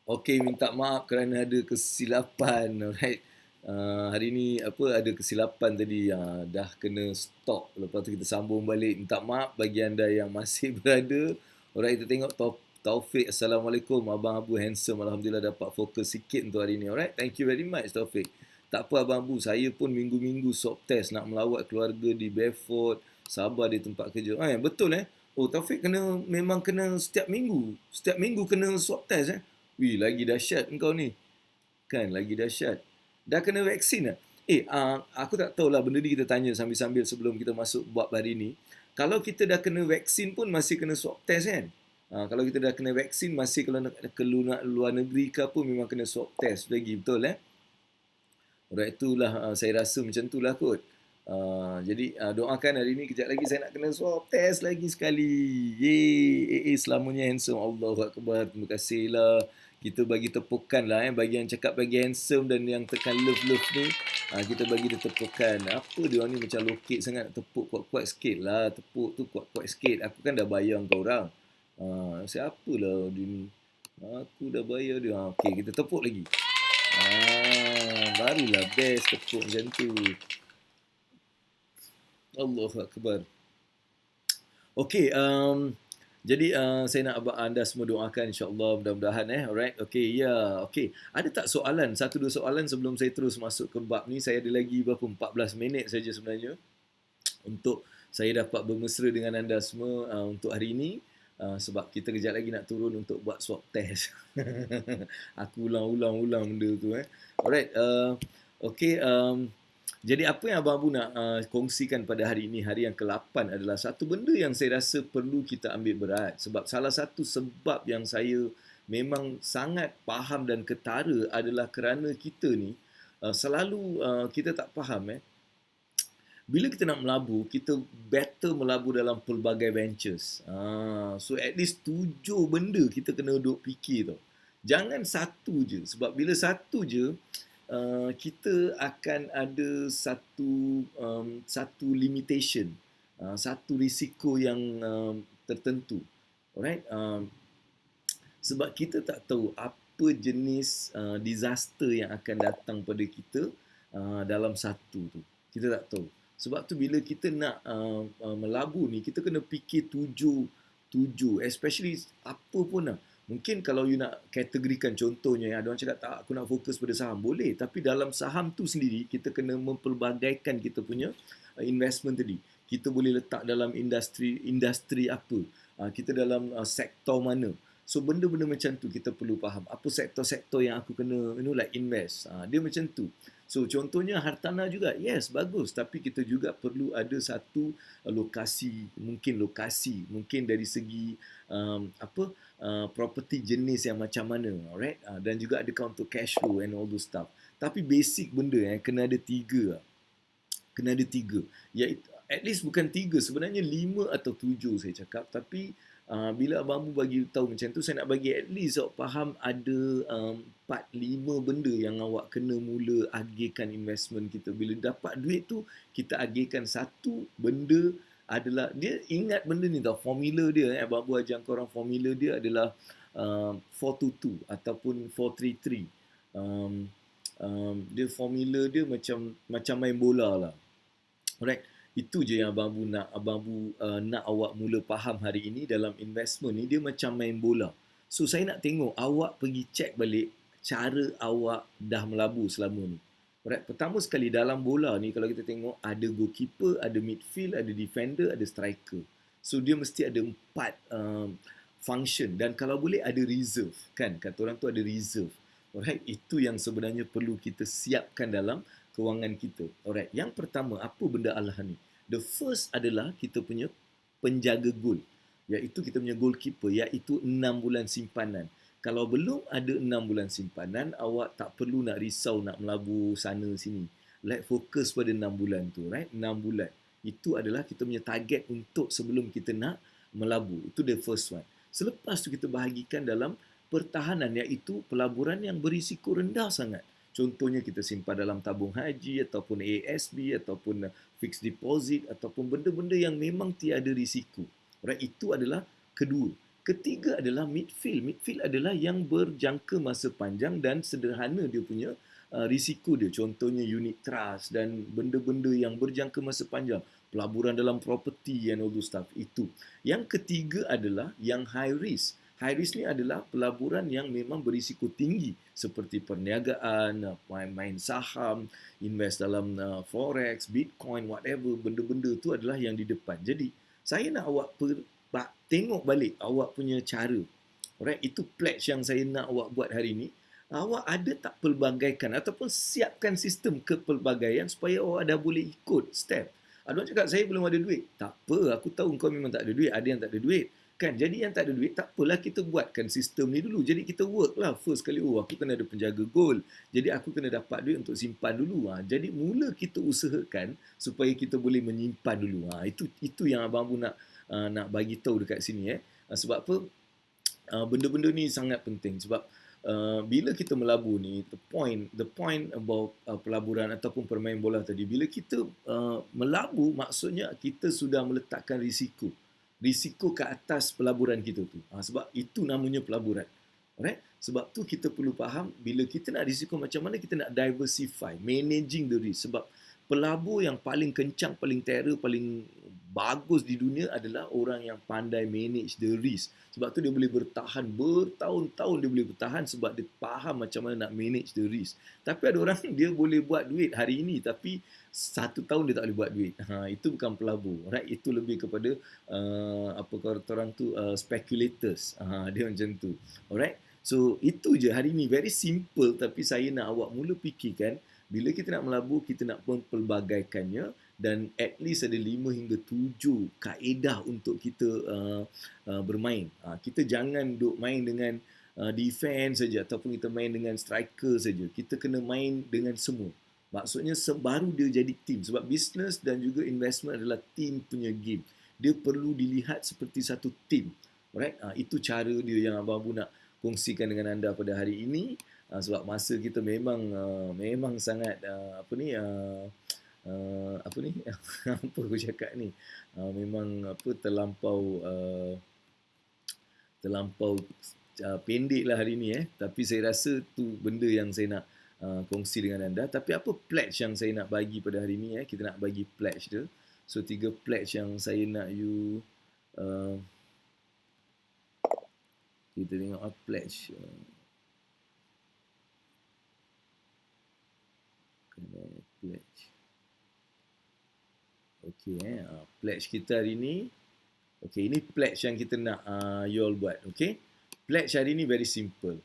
Okey, minta maaf kerana ada kesilapan. Alright. Hari ni ada kesilapan tadi, dah kena stop. Lepas tu kita sambung balik. Minta maaf bagi anda yang masih berada. Alright, kita tengok Taufik. Assalamualaikum. Abang Abu handsome. Alhamdulillah dapat fokus sikit untuk hari ni. Alright, thank you very much Taufik. Tak apa Abang Abu, saya pun minggu-minggu swab test nak melawat keluarga di Beaufort, Sabah di tempat kerja. Betul Oh, Taufik memang kena setiap minggu. Setiap minggu kena swab test Wih, lagi dahsyat engkau ni. Kan, lagi dahsyat. Dah kena vaksin tak? Aku tak tahulah, benda ni kita tanya sambil-sambil sebelum kita masuk bab hari ni. Kalau kita dah kena vaksin pun masih kena swab test kan? Kalau kita dah kena vaksin, masih kalau nak ke luar negeri ke apa, memang kena swab test lagi, betul Alright, itulah saya rasa macam itulah kot. Jadi doakan hari ni, kejap lagi saya nak kena swab test lagi sekali. Yeay, selamanya handsome. Allahu Akbar, terima kasih lah. Kita bagi tepukan lah bagi yang cakap bagi handsome dan yang tekan love-love ni. Kita bagi dia tepukan. Apa dia orang ni macam lokek sangat, tepuk kuat-kuat sikit lah. Tepuk tu kuat-kuat sikit. Aku kan dah bayar kau orang. Siapa lah dia ni. Aku dah bayar dia. Okey, kita tepuk lagi. Barulah best tepuk macam tu. Allahu Akbar. Okey, jadi saya nak anda semua doakan insya-Allah, mudah-mudahan Alright. Okey, ya. Okey. Ada tak soalan? Satu dua soalan sebelum saya terus masuk ke bab ni. Saya ada lagi berapa? 14 minit saja sebenarnya untuk saya dapat bermesra dengan anda semua untuk hari ini. Sebab kita kejap lagi nak turun untuk buat swab test. Aku ulang-ulang benda tu Alright. Okey, jadi apa yang Abang Abu nak kongsikan pada hari ini, hari yang ke-8 adalah satu benda yang saya rasa perlu kita ambil berat. Sebab salah satu sebab yang saya memang sangat faham dan ketara adalah kerana kita ni selalu kita tak faham bila kita nak melabur, kita better melabur dalam pelbagai ventures. So at least 7 benda kita kena duk fikir tau. Jangan satu je. Sebab bila satu je, kita akan ada satu limitation, satu risiko yang tertentu. Alright? Sebab kita tak tahu apa jenis disaster yang akan datang pada kita dalam satu tu. Kita tak tahu. Sebab tu bila kita nak melabur ni, kita kena fikir tujuh, especially apa pun lah. Mungkin kalau you nak kategorikan contohnya, ada orang cakap tak, aku nak fokus pada saham. Boleh, tapi dalam saham tu sendiri, kita kena mempelbagaikan kita punya investment tadi. Kita boleh letak dalam industri apa, kita dalam sektor mana. So benda-benda macam tu kita perlu faham. Apa sektor-sektor yang aku kena like invest. Dia macam tu. So contohnya hartanah juga. Yes, bagus. Tapi kita juga perlu ada satu lokasi. Mungkin dari segi property jenis yang macam mana. Alright? Dan juga ada untuk cash flow and all those stuff. Tapi basic benda kena ada 3. Kena ada 3. Iaitu, at least bukan 3. Sebenarnya 5 atau 7 saya cakap. Tapi bila Abang Abu bagi tahu macam tu, saya nak bagi at least awak faham ada 4-5 benda yang awak kena mula agihkan investment kita. Bila dapat duit tu, kita agihkan satu benda adalah, dia ingat benda ni tau, formula dia Abang Abu ajar korang, formula dia adalah 422 ataupun 433. Dia formula dia macam main bola lah. Alright. Itu je yang Abang Abu nak awak mula faham hari ini dalam investment ni. Dia macam main bola. So saya nak tengok awak pergi check balik cara awak dah melabur selama ni. Alright, pertama sekali dalam bola ni kalau kita tengok ada goalkeeper, ada midfield, ada defender, ada striker. So dia mesti ada 4 function, dan kalau boleh ada reserve kan. Kata orang tu ada reserve. Alright, itu yang sebenarnya perlu kita siapkan dalam kewangan kita. Alright, yang pertama apa benda Allah ni? The first adalah kita punya penjaga gol, iaitu kita punya goalkeeper, iaitu 6 bulan simpanan. Kalau belum ada 6 bulan simpanan, awak tak perlu nak risau nak melabur sana sini. Fokus pada 6 bulan tu, right? 6 bulan. Itu adalah kita punya target untuk sebelum kita nak melabur. Itu the first one. Selepas tu kita bahagikan dalam pertahanan, iaitu pelaburan yang berisiko rendah sangat. Contohnya kita simpan dalam tabung haji ataupun ASB ataupun fixed deposit ataupun benda-benda yang memang tiada risiko. Right? Itu adalah kedua. Ketiga adalah midfield. Midfield adalah yang berjangka masa panjang dan sederhana dia punya risiko dia. Contohnya unit trust dan benda-benda yang berjangka masa panjang. Pelaburan dalam property and all those stuff. Itu. Yang ketiga adalah yang high risk. High risk ni adalah pelaburan yang memang berisiko tinggi seperti perniagaan, main saham, invest dalam forex, bitcoin, whatever, benda-benda tu adalah yang di depan. Jadi, saya nak awak tengok balik awak punya cara. Alright, itu pledge yang saya nak awak buat hari ini. Awak ada tak pelbagaikan ataupun siapkan sistem kepelbagaian supaya awak dah boleh ikut step. Ada orang cakap, saya belum ada duit. Tak apa, aku tahu kau memang tak ada duit. Ada yang tak ada duit. Kan? Jadi yang tak ada duit, tak apalah, kita buatkan sistem ni dulu. Jadi kita work lah first kali. Oh, aku kena ada penjaga gold. Jadi aku kena dapat duit untuk simpan dulu. Jadi mula kita usahakan supaya kita boleh menyimpan dulu. Itu yang Abang Abu nak bagi tahu dekat sini. Sebab apa? Benda-benda ni sangat penting. Sebab bila kita melabur ni, the point about pelaburan ataupun permain bola tadi, bila kita melabur, maksudnya kita sudah meletakkan risiko ke atas pelaburan kita tu. Sebab itu namanya pelaburan. Alright? Sebab tu kita perlu faham, bila kita nak risiko, macam mana kita nak diversify, managing the risk. Sebab pelabur yang paling kencang, paling terror, paling bagus di dunia adalah orang yang pandai manage the risk. Sebab tu dia boleh bertahan bertahun-tahun, dia boleh bertahan sebab dia faham macam mana nak manage the risk. Tapi ada orang dia boleh buat duit hari ini tapi 1 tahun dia tak boleh buat duit. Itu bukan pelabur. Right? Itu lebih kepada apa kata orang tu speculators. Dia macam tu. Alright? So itu je hari ini, very simple, tapi saya nak awak mula fikirkan bila kita nak melabur, kita nak pelbagaikannya dan at least ada 5 hingga 7 kaedah untuk kita bermain. Kita jangan duk main dengan defense saja ataupun kita main dengan striker saja. Kita kena main dengan semua. Maksudnya baru dia jadi team. Sebab business dan juga investment adalah team punya game. Dia perlu dilihat seperti satu team. Alright? Itu cara dia yang Abang Abu nak kongsikan dengan anda pada hari ini. Sebab masa kita memang sangat apa ni apa aku cakap ni, memang terlampau pendek lah hari ni tapi saya rasa tu benda yang saya nak kongsi dengan anda. Tapi apa pledge yang saya nak bagi pada hari ni kita nak bagi pledge dia. So 3 pledge yang saya nak you kita tengok pledge pledge. Okey pledge kita hari ni. Okey, ini pledge yang kita nak you all buat. Okey. Pledge hari ni very simple.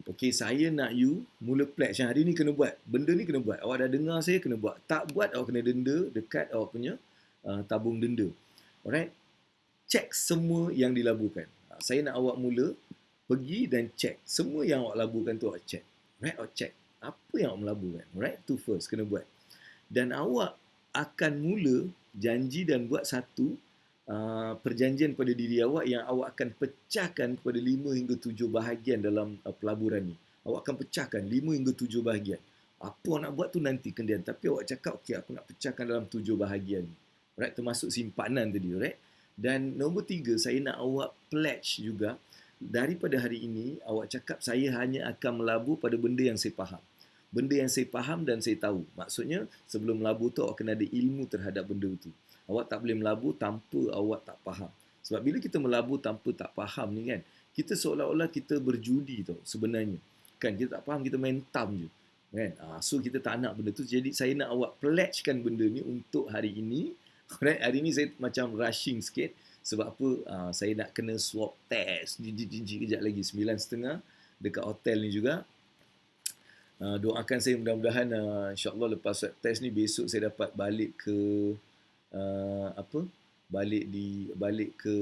Okey, saya nak you mula pledge yang hari ni kena buat. Benda ni kena buat. Awak dah dengar saya kena buat. Tak buat awak kena denda dekat awak punya tabung denda. Alright. Check semua yang dilaburkan. Saya nak awak mula pergi dan check semua yang awak laburkan tu, awak check. Right, awak check apa yang awak melaburkan. Right, tu first kena buat. Dan awak akan mula janji dan buat satu perjanjian pada diri awak yang awak akan pecahkan kepada 5 hingga 7 bahagian dalam pelaburan ni. Awak akan pecahkan 5 hingga 7 bahagian. Apa awak nak buat tu nanti kendian. Tapi awak cakap, okey, aku nak pecahkan dalam 7 bahagian ni. Right, termasuk simpanan tadi. Right? Dan nombor 3, saya nak awak pledge juga. Daripada hari ini, awak cakap saya hanya akan melabur pada benda yang saya faham. Benda yang saya faham dan saya tahu. Maksudnya, sebelum melabur tu, awak kena ada ilmu terhadap benda itu. Awak tak boleh melabur tanpa awak tak faham. Sebab bila kita melabur tanpa tak faham ni kan, kita seolah-olah kita berjudi tau sebenarnya. Kan, kita tak faham, kita main tam je. Kan? So, kita tak nak benda tu. Jadi, saya nak awak pledgekan benda ni untuk hari ini. Alright, hari ni saya macam rushing sikit. Sebab apa? Saya nak kena swab test. Kejap lagi 9.30 dekat hotel ni juga. Doakan saya mudah-mudahan insya-Allah lepas swab test ni besok saya dapat balik ke balik ke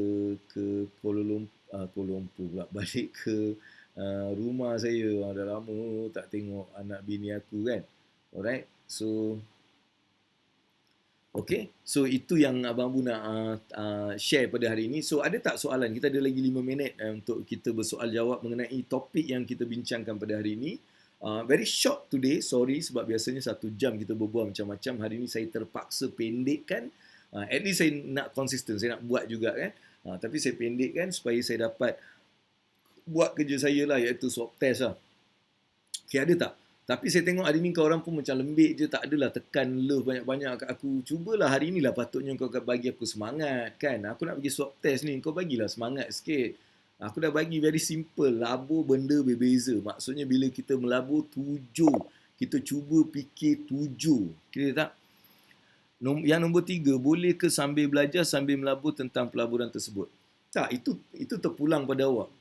Kuala Lumpur pula. Balik ke rumah saya. Dah lama tak tengok anak bini aku kan. Alright. So okay, so itu yang Abang Abu nak share pada hari ini. So ada tak soalan? Kita ada lagi 5 minit untuk kita bersoal jawab mengenai topik yang kita bincangkan pada hari ini. Very short today, sorry sebab biasanya 1 jam kita berbual macam-macam. Hari ini saya terpaksa pendekkan. At least saya nak konsisten, saya nak buat juga kan. Tapi saya pendekkan supaya saya dapat buat kerja saya lah, iaitu swab test lah. Okay, ada tak? Tapi saya tengok hari ni kau orang pun macam lembik je, tak adalah tekan love banyak-banyak kat aku. Cubalah hari ni lah patutnya kau bagi aku semangat kan. Aku nak pergi swab test ni, kau bagilah semangat sikit. Aku dah bagi very simple, labur benda berbeza. Maksudnya bila kita melabur 7, kita cuba fikir 7. Kira tak? Yang nombor 3, boleh ke sambil belajar sambil melabur tentang pelaburan tersebut? Tak, itu terpulang pada awak.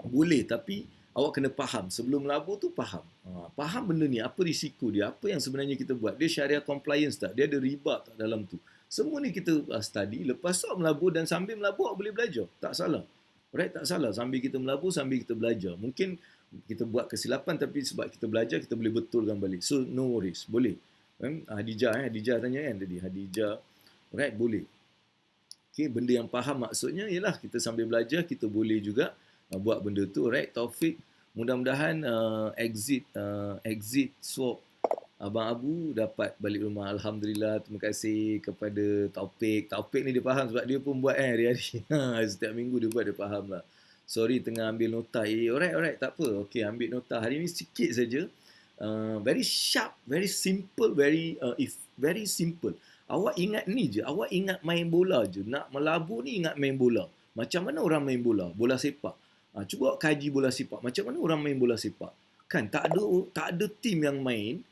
Boleh, tapi awak kena faham. Sebelum melabur tu faham. Faham benda ni, apa risiko dia, apa yang sebenarnya kita buat. Dia syariah compliance tak? Dia ada riba tak dalam tu? Semua ni kita study. Lepas tu melabur dan sambil melabur awak boleh belajar. Tak salah. Right? Tak salah. Sambil kita melabur, sambil kita belajar. Mungkin kita buat kesilapan tapi sebab kita belajar, kita boleh betulkan balik. So, no worries. Boleh. Hadijah tanya kan tadi. Hadijah. Right? Boleh. Okay, benda yang faham maksudnya ialah kita sambil belajar, kita boleh juga buat benda tu, right? Taufik, mudah-mudahan exit swab Abang Abu dapat balik rumah. Alhamdulillah, terima kasih kepada Taufik. Taufik ni dia faham sebab dia pun buat hari-hari. Setiap minggu dia buat, dia faham lah. Sorry tengah ambil nota. Alright, tak apa. Okay, ambil nota. Hari ni sikit saja. Very sharp, very simple, very simple. Awak ingat ni je, awak ingat main bola je. Nak melabur ni ingat main bola. Macam mana orang main bola? Bola sepak. Cuba awak kaji bola sepak. Macam mana orang main bola sepak? Kan tak ada tim yang main.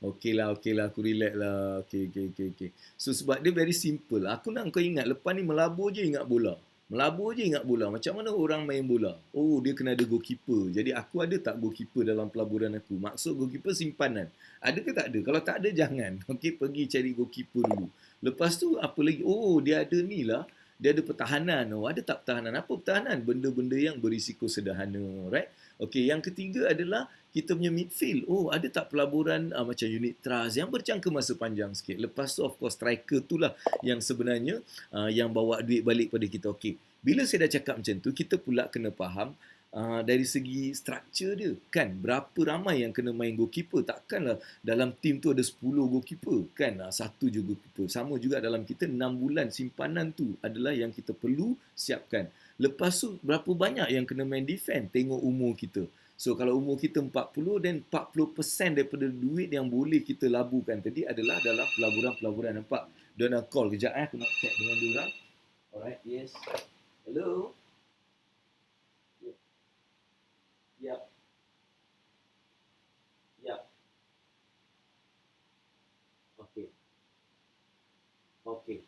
Okey lah, aku relax lah. Okay. So sebab dia very simple. Aku nak kau ingat, lepas ni melabur je ingat bola. Macam mana orang main bola? Oh, dia kena ada goalkeeper. Jadi aku ada tak goalkeeper dalam pelaburan aku? Maksud goalkeeper simpanan. Ada ke tak ada? Kalau tak ada, jangan. Okey, pergi cari goalkeeper dulu. Lepas tu, apa lagi? Oh, dia ada ni lah. Dia ada pertahanan. Oh, ada tak pertahanan? Apa pertahanan? Benda-benda yang berisiko sederhana. Right? Okey, yang ketiga adalah kita punya midfield. Oh, ada tak pelaburan macam unit trust yang berjangka masa panjang sikit. Lepas tu, of course, striker tu lah yang sebenarnya yang bawa duit balik pada kita. Okey, bila saya dah cakap macam tu, kita pula kena faham dari segi struktur dia. Kan, berapa ramai yang kena main goalkeeper? Takkanlah dalam tim tu ada 10 goalkeeper. Kan, satu je goalkeeper. Sama juga dalam kita 6 bulan simpanan tu adalah yang kita perlu siapkan. Lepas tu, berapa banyak yang kena main defend? Tengok umur kita. So kalau umur kita 40, dan 40% daripada duit yang boleh kita laburkan tadi adalah dalam pelaburan-pelaburan. Nampak? Dia nak call kejap aku nak check dengan dia orang. Alright, yes. Hello. Yep. Okay.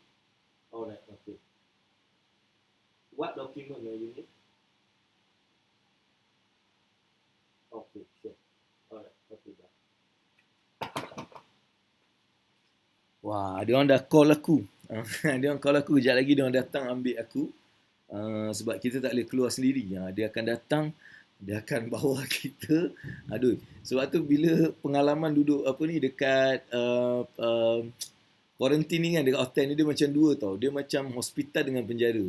Alright, okay. What document you need? Okay, sure. Alright, okay, bye. Wah, dia orang dah call aku. Dia orang call aku. Sekejap lagi dia orang datang ambil aku. Sebab kita tak boleh keluar sendiri. Dia akan datang, dia akan bawa kita. Aduh, sebab tu bila pengalaman duduk apa ni dekat quarantine ni kan, dekat hotel ni dia macam dua tau. Dia macam hospital dengan penjara.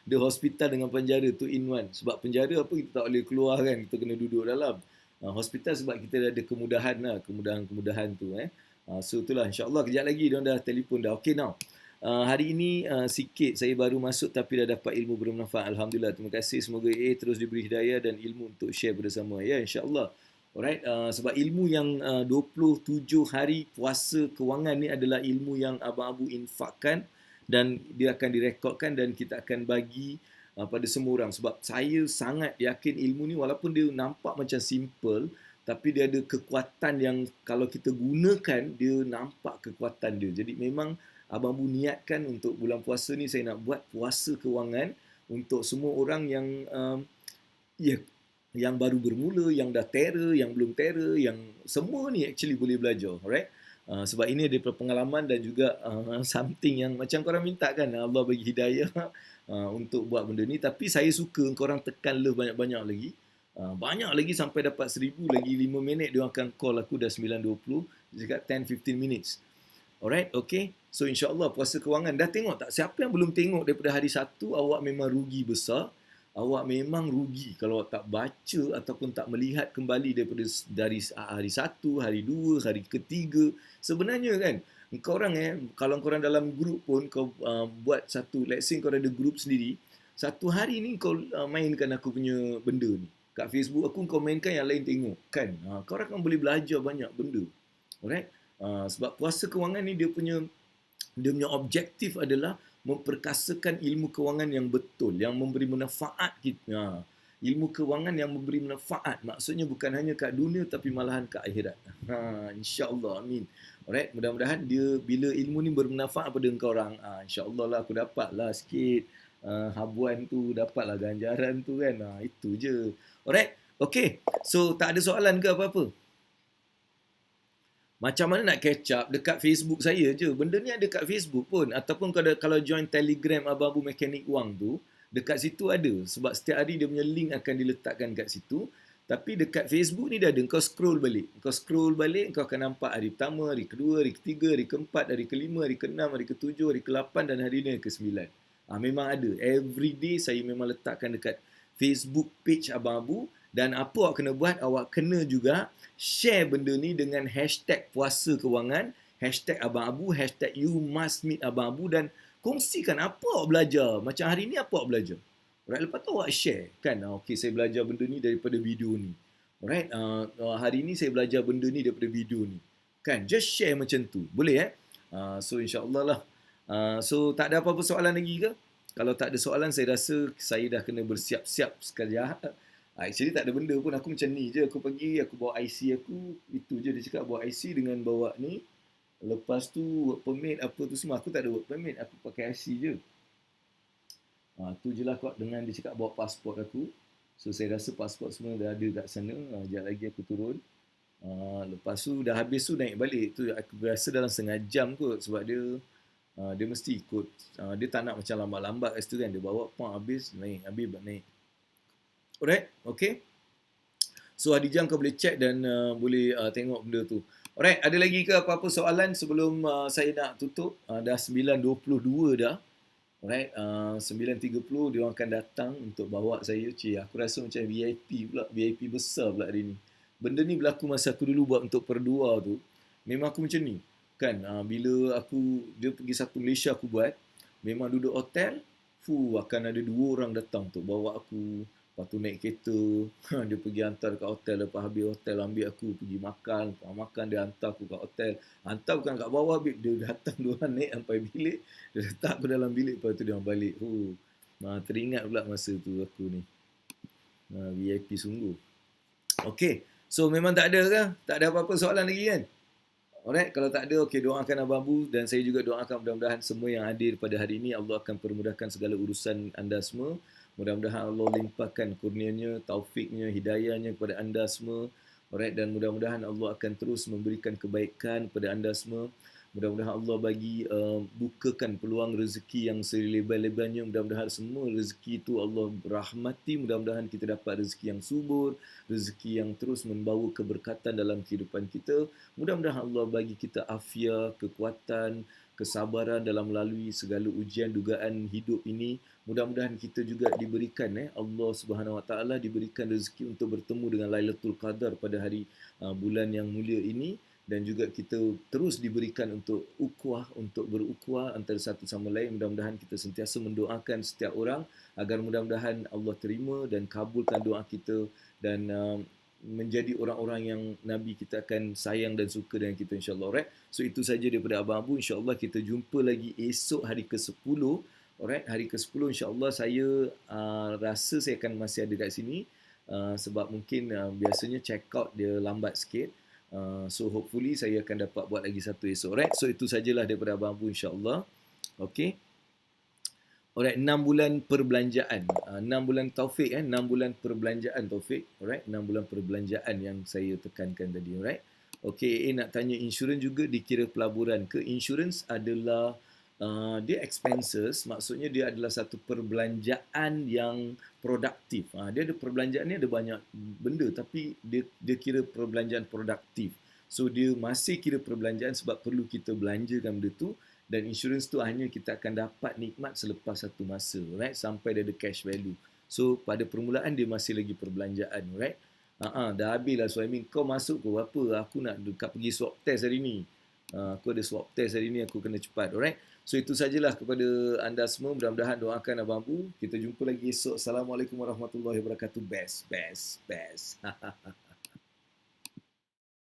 Dia hospital dengan penjara tu in one. Sebab penjara apa kita tak boleh keluar kan, kita kena duduk dalam. Hospital sebab kita ada kemudahan lah, kemudahan tu So itulah, insyaAllah kejap lagi dia dah telefon dah. Okay now, hari ini sikit saya baru masuk tapi dah dapat ilmu bermanfaat. Alhamdulillah, terima kasih. Semoga terus diberi hidayah dan ilmu untuk share bersama. Ya, insyaAllah. Alright, sebab ilmu yang 27 hari puasa kewangan ni adalah ilmu yang Abang Abu infakkan dan dia akan direkodkan dan kita akan bagi pada semua orang. Sebab saya sangat yakin ilmu ni walaupun dia nampak macam simple, tapi dia ada kekuatan yang kalau kita gunakan, dia nampak kekuatan dia. Jadi memang Abang Abu niatkan untuk bulan puasa ni saya nak buat puasa kewangan untuk semua orang yang yang baru bermula, yang dah terror, yang belum terror, yang semua ni actually boleh belajar. Alright? Sebab ini ada pengalaman dan juga something yang macam korang minta kan, Allah bagi hidayah untuk buat benda ni. Tapi saya suka korang tekan love banyak-banyak lagi. Banyak lagi sampai dapat 1000 lagi 5 minit dia akan call aku dah 9.20 dekat 10-15 minutes. Alright, okay. So insyaAllah puasa kewangan. Dah tengok tak? Siapa yang belum tengok daripada hari 1, awak memang rugi besar. Awak memang rugi kalau tak baca ataupun tak melihat kembali dari hari 1, hari 2, hari ketiga. Sebenarnya kan, Engkau orang kalau korang dalam grup pun kau buat satu, let's say kau ada grup sendiri, satu hari ni kau mainkan aku punya benda ni. Kat Facebook aku kau mainkan, yang lain tengok kan. Kau orang akan boleh belajar banyak benda. Alright? Sebab puasa kewangan ni dia punya objektif adalah memperkasakan ilmu kewangan yang betul, yang memberi manfaat kita. Ilmu kewangan yang memberi manfaat, maksudnya bukan hanya kat dunia tapi malahan kat akhirat. InsyaAllah, amin. Alright, mudah-mudahan dia bila ilmu ni bermanfaat pada engkau orang, insyaAllah lah aku dapat lah sikit habuan tu, dapatlah ganjaran tu kan. Itu je. Alright, okay. So tak ada soalan ke apa-apa? Macam mana nak catch up dekat Facebook saya je. Benda ni ada kat Facebook pun. Ataupun kalau join Telegram Abang Abu Mekanik Wang tu, dekat situ ada. Sebab setiap hari dia punya link akan diletakkan kat situ. Tapi dekat Facebook ni dah ada. Kau scroll balik. Kau scroll balik, kau akan nampak hari pertama, hari kedua, hari ketiga, hari keempat, hari kelima, hari keenam, hari ketujuh, hari ke-8 dan hari ni hari ke-9. Memang ada. Every day saya memang letakkan dekat Facebook page Abang Abu. Dan apa awak kena buat? Awak kena juga share benda ni dengan hashtag puasa kewangan, hashtag Abang Abu, hashtag you must meet Abang Abu, dan kongsikan apa awak belajar. Macam hari ni apa awak belajar. Alright, lepas tu awak share kan. Okay, saya belajar benda ni daripada video ni. Alright, hari ni saya belajar benda ni daripada video ni. Kan, just share macam tu. Boleh So insyaAllah lah. So tak ada apa-apa soalan lagi ke? Kalau tak ada soalan, saya rasa saya dah kena bersiap-siap sekejap. Actually tak ada benda pun, aku macam ni je. Aku pergi, aku bawa IC aku, itu je dia cakap, bawa IC dengan bawa ni. Lepas tu work permit apa tu semua, aku tak ada work permit, aku pakai IC je. Tu je lah kau dengan dia cakap bawa pasport aku. So saya rasa pasport semua dah ada kat sana. Sekejap lagi aku turun. Lepas tu dah habis tu naik balik. Tu aku rasa dalam setengah jam kot, sebab dia mesti ikut. Dia tak nak macam lambat-lambat kat situ kan. Dia bawa habis naik. Alright, okay. So Adijam kau boleh check dan boleh tengok benda tu. Alright, ada lagi ke apa-apa soalan sebelum saya nak tutup? Dah 9.22 dah. Alright, 9.30 dia orang akan datang untuk bawa saya. Aku rasa macam VIP pula, VIP besar pula hari ni. Benda ni berlaku masa aku dulu buat untuk perdua tu. Memang aku macam ni. Kan, bila dia pergi satu Malaysia aku buat, memang duduk hotel, akan ada 2 orang datang tu bawa aku. Lepas tu naik kereta, dia pergi hantar kat hotel. Lepas habis hotel, ambil aku pergi makan. Lepas makan, dia hantar aku kat hotel. Hantar bukan kat bawah, dia datang 2 orang naik sampai bilik. Dia letak aku dalam bilik, lepas tu dia orang balik. Teringat pula masa tu aku ni. VIP sungguh. Okay, so memang tak ada ke? Tak ada apa-apa soalan lagi kan? Alright, kalau tak ada, okay, doakan Abang Abu dan saya juga doakan mudah-mudahan semua yang hadir pada hari ini, Allah akan permudahkan segala urusan anda semua. Mudah-mudahan Allah limpahkan kurnianya, taufiknya, hidayahnya kepada anda semua. Alright, dan mudah-mudahan Allah akan terus memberikan kebaikan kepada anda semua. Mudah-mudahan Allah bagi bukakan peluang rezeki yang selebar-lebarnya. Mudah-mudahan semua rezeki itu Allah rahmati. Mudah-mudahan kita dapat rezeki yang subur, rezeki yang terus membawa keberkatan dalam kehidupan kita. Mudah-mudahan Allah bagi kita afiat, kekuatan, kesabaran dalam melalui segala ujian dugaan hidup ini. Mudah-mudahan kita juga diberikan Allah Subhanahu Wa Taala diberikan rezeki untuk bertemu dengan Lailatul Qadar pada hari bulan yang mulia ini, dan juga kita terus diberikan untuk ukhuwah, untuk berukhuwah antara satu sama lain. Mudah-mudahan kita sentiasa mendoakan setiap orang agar mudah-mudahan Allah terima dan kabulkan doa kita dan menjadi orang-orang yang Nabi kita akan sayang dan suka dengan kita, insyaAllah. Alright? So itu saja daripada Abang Abu. InsyaAllah kita jumpa lagi esok hari ke-10. Alright? Hari ke-10 insyaAllah saya rasa saya akan masih ada kat sini. Sebab mungkin biasanya check out dia lambat sikit. So hopefully saya akan dapat buat lagi satu esok. Alright? So itu sajalah daripada Abang Abu, insyaAllah. Okay? Alright, 6 bulan perbelanjaan. 6 bulan taufik 6 bulan perbelanjaan taufik. Alright, 6 bulan perbelanjaan yang saya tekankan tadi. Alright. Okay, nak tanya insurans juga dikira pelaburan ke? Insurans adalah dia expenses, maksudnya dia adalah satu perbelanjaan yang produktif. Dia ada perbelanjaan ni ada banyak benda, tapi dia kira perbelanjaan produktif. So dia masih kira perbelanjaan sebab perlu kita belanjakan benda tu. Dan insurans tu hanya kita akan dapat nikmat selepas satu masa, right? Sampai dia ada cash value. So pada permulaan dia masih lagi perbelanjaan, right? Dah habis lah Suhaimi, kau masuk ke apa? Aku nak dekat pergi swab test hari ni. Aku ada swab test hari ni, aku kena cepat. Alright. So itu sajalah kepada anda semua. Mudah-mudahan doakan Abang Abu. Kita jumpa lagi esok. Assalamualaikum warahmatullahi wabarakatuh. Best, best, best.